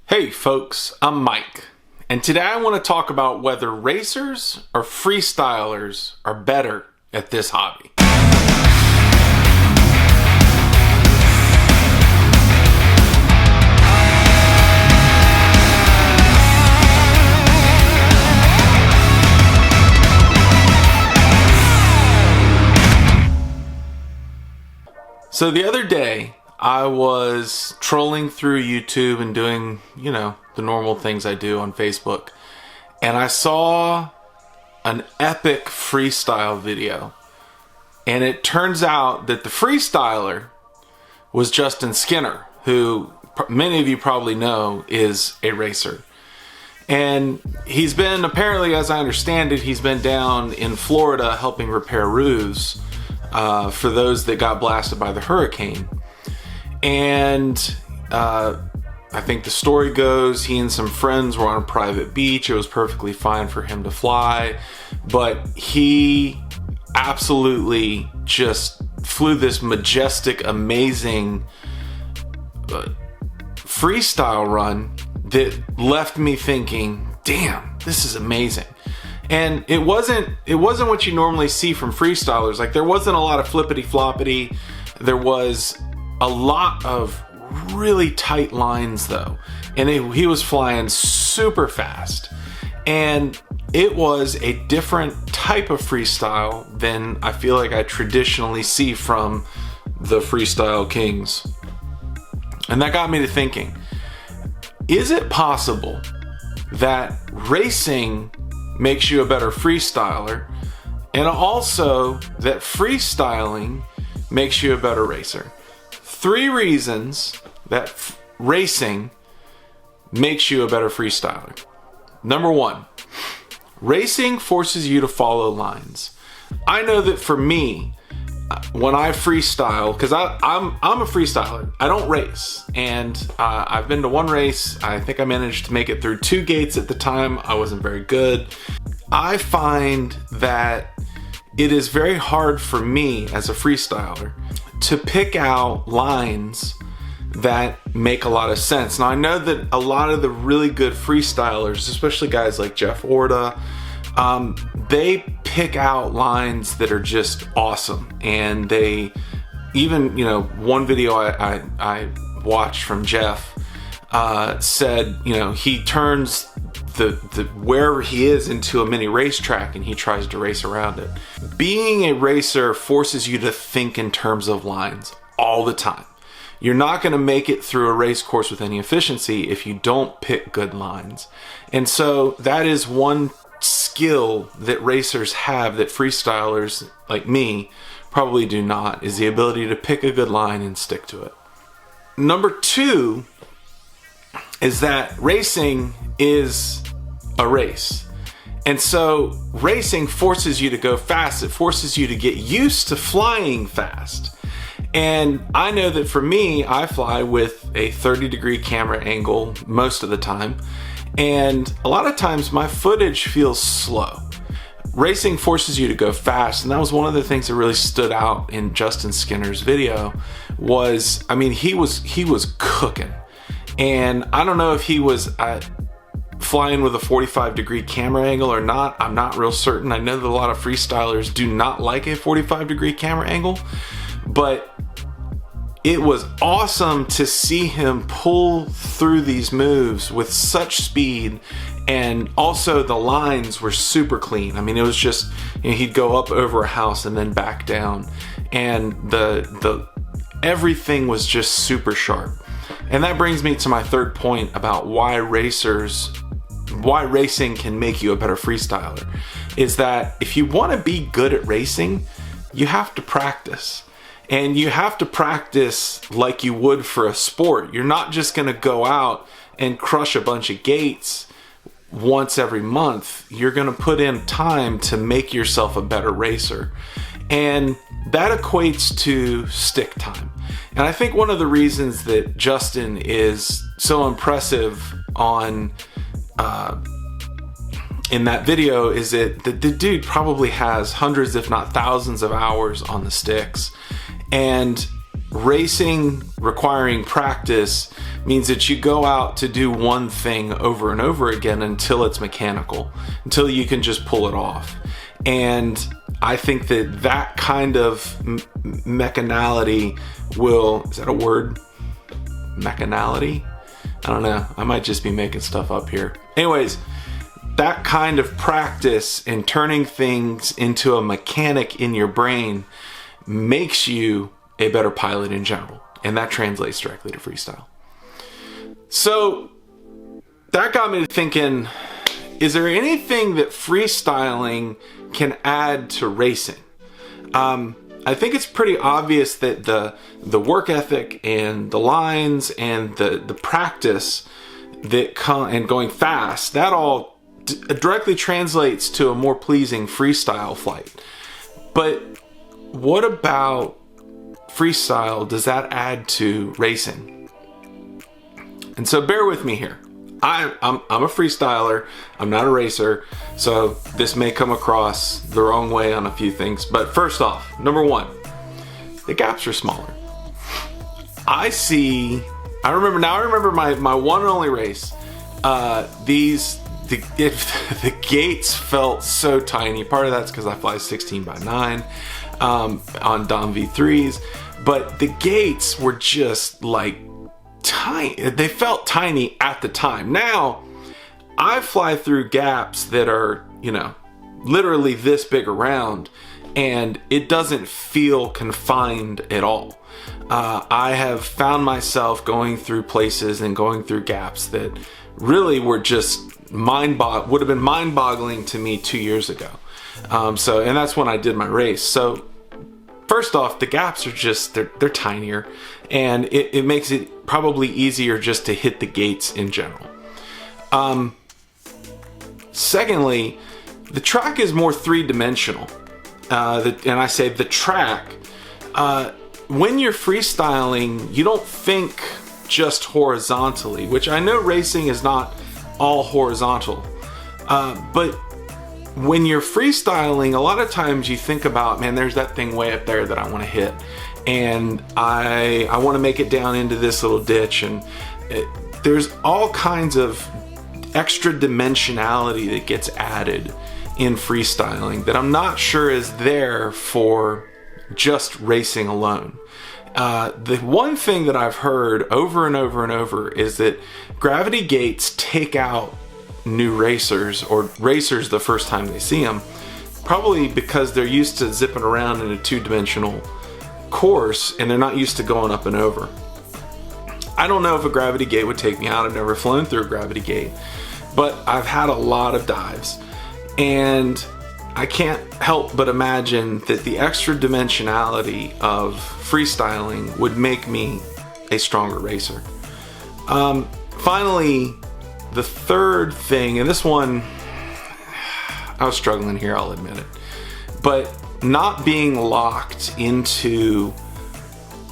Hey folks, I'm Mike, and today I want to talk about whether racers or freestylers are better at this hobby. So the other day, I was trolling through YouTube and doing, the normal things I do on Facebook. And I saw an epic freestyle video. And it turns out that the freestyler was Justin Skinner, who many of you probably know is a racer. And he's been, apparently, as I understand it, he's been down in Florida helping repair roofs for those that got blasted by the hurricane. And I think the story goes he and some friends were on a private beach. It was perfectly fine for him to fly, but he absolutely just flew this majestic, amazing freestyle run that left me thinking, damn, this is amazing. And it wasn't what you normally see from freestylers. Like, there wasn't a lot of flippity floppity. There was a lot of really tight lines though, and he was flying super fast, and it was a different type of freestyle than I feel like I traditionally see from the freestyle kings. And that got me to thinking, is it possible that racing makes you a better freestyler, and also that freestyling makes you a better racer? 3 reasons that racing makes you a better freestyler. Number 1, racing forces you to follow lines. I know that for me, when I freestyle, because I'm a freestyler, I don't race, and I've been to 1 race. I think I managed to make it through 2 gates at the time. I wasn't very good. I find that it is very hard for me as a freestyler to pick out lines that make a lot of sense. Now, I know that a lot of the really good freestylers, especially guys like Jeff Orta, they pick out lines that are just awesome. And they even, one video I watched from Jeff said, he turns the wherever he is into a mini racetrack and he tries to race around it. Being a racer forces you to think in terms of lines all the time. You're not going to make it through a race course with any efficiency if you don't pick good lines. And so that is one skill that racers have that freestylers like me probably do not, is the ability to pick a good line and stick to it. Number 2 is that racing is a race. And so racing forces you to go fast. It forces you to get used to flying fast. And I know that for me, I fly with a 30-degree camera angle most of the time. And a lot of times my footage feels slow. Racing forces you to go fast. And that was one of the things that really stood out in Justin Skinner's video was, he was cooking. And I don't know if he was flying with a 45-degree camera angle or not. I'm not real certain. I know that a lot of freestylers do not like a 45-degree camera angle, but it was awesome to see him pull through these moves with such speed. And also the lines were super clean. It was just, he'd go up over a house and then back down, and the everything was just super sharp. And that brings me to my 3rd point about why racing can make you a better freestyler, is that if you want to be good at racing, you have to practice. And you have to practice like you would for a sport. You're not just going to go out and crush a bunch of gates once every month. You're going to put in time to make yourself a better racer. And that equates to stick time. And I think one of the reasons that Justin is so impressive on in that video is that the dude probably has hundreds, if not thousands, of hours on the sticks. And racing requiring practice means that you go out to do one thing over and over again until it's mechanical, until you can just pull it off. And I think that that kind of mechanality will, is that a word? Mechanality? I don't know. I might just be making stuff up here. Anyways, that kind of practice and turning things into a mechanic in your brain makes you a better pilot in general. And that translates directly to freestyle. So that got me to thinking, is there anything that freestyling can add to racing? I think it's pretty obvious that the work ethic and the lines and the practice and going fast, that all directly translates to a more pleasing freestyle flight. But what about freestyle? Does that add to racing? And so bear with me here. I'm a freestyler. I'm not a racer, so this may come across the wrong way on a few things. But first off, number one, the gaps are smaller. I remember my one and only race. The gates felt so tiny. Part of that's because I fly 16x9 on Dom V3s, but the gates were just like tiny. They felt tiny at the time. Now I fly through gaps that are, literally this big around, and it doesn't feel confined at all. I have found myself going through places and going through gaps that really were just would have been mind-boggling to me 2 years ago. And that's when I did my race. So first off, the gaps are just, they're tinier, and it makes it probably easier just to hit the gates in general. Secondly, the track is more three-dimensional. And I say the track, when you're freestyling, you don't think just horizontally, which I know racing is not all horizontal. But when you're freestyling, a lot of times you think about, man, there's that thing way up there that I want to hit, and I want to make it down into this little ditch, and there's all kinds of extra dimensionality that gets added in freestyling that I'm not sure is there for just racing alone. The one thing that I've heard over and over and over is that gravity gates take out new racers, or racers the first time they see them, probably because they're used to zipping around in a two-dimensional course and they're not used to going up and over. I don't know if a gravity gate would take me out. I've never flown through a gravity gate, but I've had a lot of dives, and I can't help but imagine that the extra dimensionality of freestyling would make me a stronger racer. Finally, the third thing, and this one, I was struggling here, I'll admit it, but not being locked into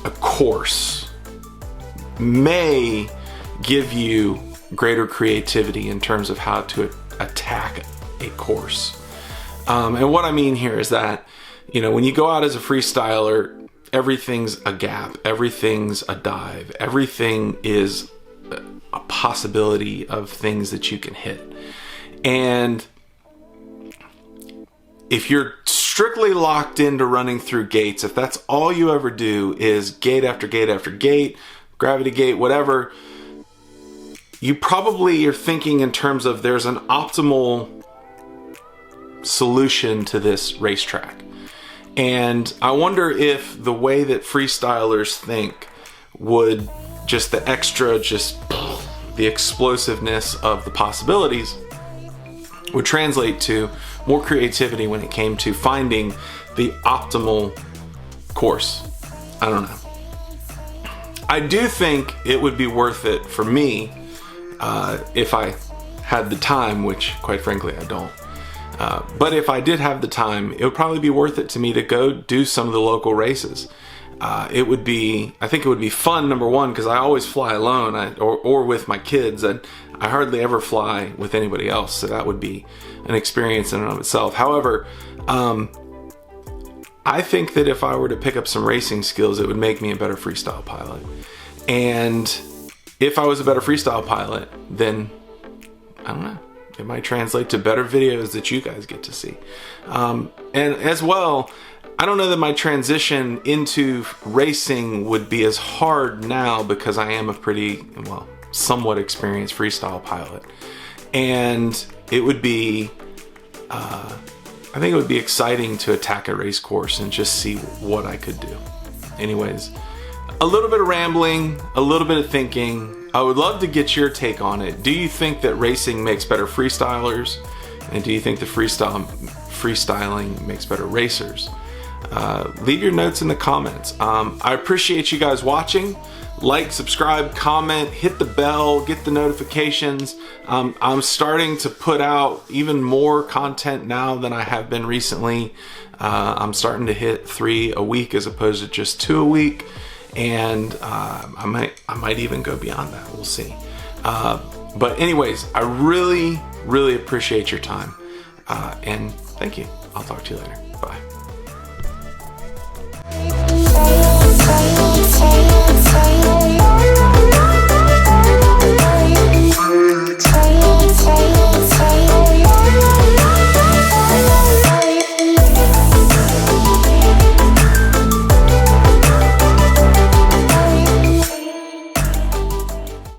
a course may give you greater creativity in terms of how to attack a course. And what I mean here is that, when you go out as a freestyler, everything's a gap, everything's a dive, everything is a possibility of things that you can hit. And if you're strictly locked into running through gates, if that's all you ever do is gate after gate after gate, gravity gate, whatever, you probably are thinking in terms of there's an optimal solution to this racetrack. And I wonder if the way that freestylers think would just the extra, the explosiveness of the possibilities would translate to more creativity when it came to finding the optimal course. I don't know. I do think it would be worth it for me if I had the time, which quite frankly I don't. But if I did have the time, it would probably be worth it to me to go do some of the local races. I think it would be fun, number one, because I always fly alone or with my kids. I hardly ever fly with anybody else, so that would be an experience in and of itself. However, I think that if I were to pick up some racing skills, it would make me a better freestyle pilot. And if I was a better freestyle pilot, then I don't know, it might translate to better videos that you guys get to see. And as well, I don't know that my transition into racing would be as hard now because I am a pretty, well, somewhat experienced freestyle pilot. And it would be, I think it would be exciting to attack a race course and just see what I could do. Anyways, a little bit of rambling, a little bit of thinking. I would love to get your take on it. Do you think that racing makes better freestylers? And do you think the freestyling makes better racers? Leave your notes in the comments. I appreciate you guys watching. Like, subscribe, comment, hit the bell, get the notifications. I'm starting to put out even more content now than I have been recently. I'm starting to hit 3 a week as opposed to just 2 a week. And I might even go beyond that. We'll see. But anyways, I really appreciate your time. And thank you. I'll talk to you later. Bye.